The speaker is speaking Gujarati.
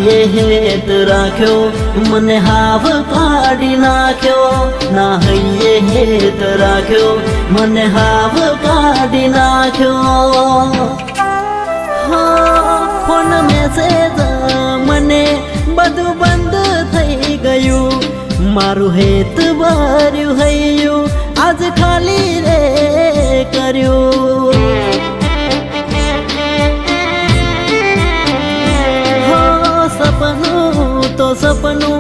હૈયે હેત રાખ્યો મને હાવ કાઢી નાખ્યો ના હૈયે હેત રાખ્યો મને હાવ કાઢી નાખ્યો ફોન મેસેજ મને બધું બંધ થઈ ગયું મારું હેત ભર્યું હૈયું આજ ખાલી રે કર્યું સપનું